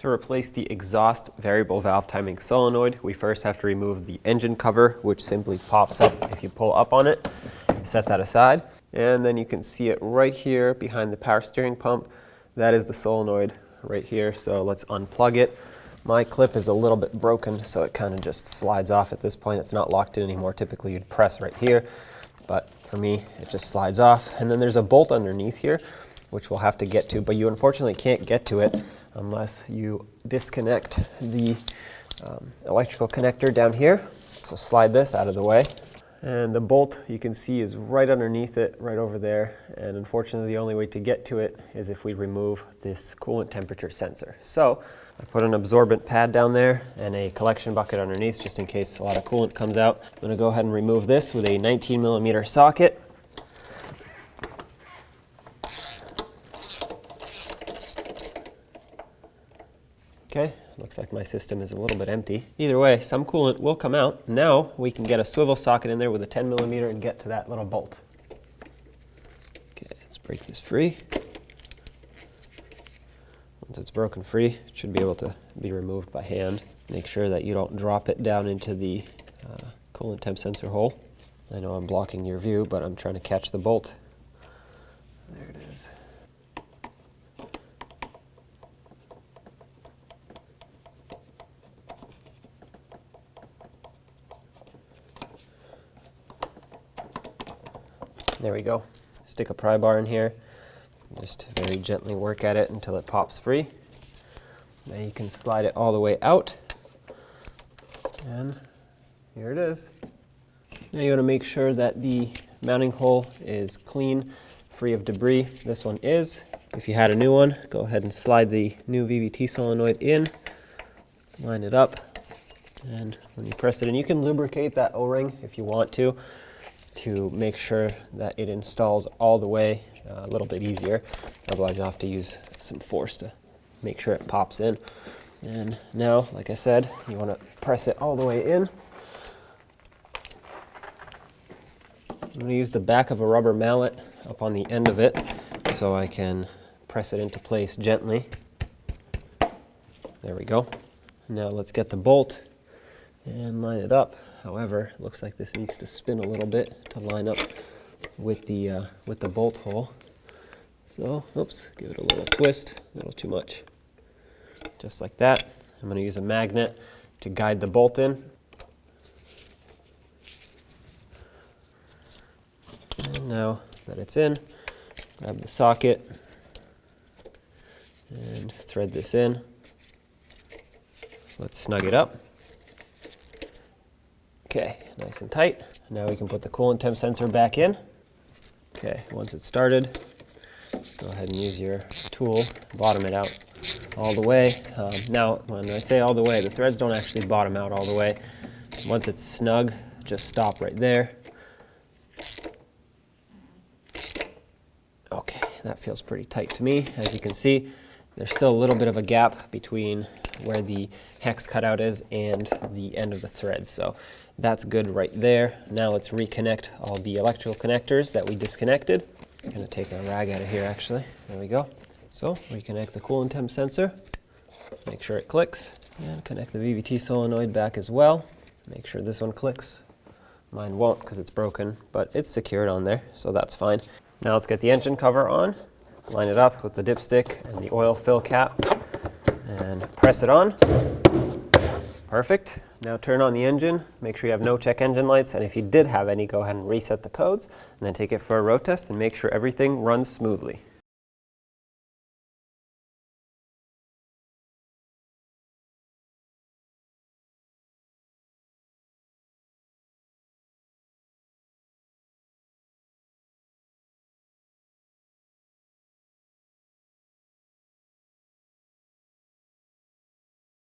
To replace the exhaust variable valve timing solenoid, we first have to remove the engine cover, which simply pops up if you pull up on it. Set that aside, and then you can see it right here behind the power steering pump. That is the solenoid right here, so let's unplug it. My clip is a little bit broken, so it kind of just slides off at this point. It's not locked in anymore. Typically you'd press right here, but for me it just slides off. And then there's a bolt underneath here, which we'll have to get to, but you unfortunately can't get to it unless you disconnect the electrical connector down here. So slide this out of the way. And the bolt, you can see, is right underneath it, right over there. And unfortunately, the only way to get to it is if we remove this coolant temperature sensor. So I put an absorbent pad down there and a collection bucket underneath, just in case a lot of coolant comes out. I'm gonna go ahead and remove this with a 19mm socket. Okay, looks like my system is a little bit empty. Either way, some coolant will come out. Now we can get a swivel socket in there with a 10mm and get to that little bolt. Okay, let's break this free. Once it's broken free, it should be able to be removed by hand. Make sure that you don't drop it down into the coolant temp sensor hole. I know I'm blocking your view, but I'm trying to catch the bolt. There it is. There we go. Stick a pry bar in here. Just very gently work at it until it pops free. Now you can slide it all the way out. And here it is. Now you want to make sure that the mounting hole is clean, free of debris. This one is. If you had a new one, go ahead and slide the new VVT solenoid in. Line it up. And when you press it in, you can lubricate that O-ring if you want to make sure that it installs all the way a little bit easier. Otherwise you'll have to use some force to make sure it pops in. And now, like I said, you want to press it all the way in. I'm going to use the back of a rubber mallet up on the end of it so I can press it into place gently. There we go. Now let's get the bolt and line it up. However, it looks like this needs to spin a little bit to line up with the bolt hole. So, oops, give it a little twist, a little too much. Just like that. I'm going to use a magnet to guide the bolt in. And now that it's in, grab the socket and thread this in. Let's snug it up. Okay, nice and tight. Now we can put the coolant temp sensor back in. Okay, once it's started, just go ahead and use your tool, bottom it out all the way. Now, when I say all the way, the threads don't actually bottom out all the way. Once it's snug, just stop right there. Okay, that feels pretty tight to me. As you can see, there's still a little bit of a gap between where the hex cutout is and the end of the threads. So that's good right there. Now let's reconnect all the electrical connectors that we disconnected. I'm going to take a rag out of here actually. There we go. So reconnect the coolant temp sensor. Make sure it clicks. And connect the VVT solenoid back as well. Make sure this one clicks. Mine won't because it's broken, but it's secured on there, so that's fine. Now let's get the engine cover on. Line it up with the dipstick and the oil fill cap and press it on. Perfect. Now turn on the engine. Make sure you have no check engine lights, and if you did have any, go ahead and reset the codes and then take it for a road test and make sure everything runs smoothly.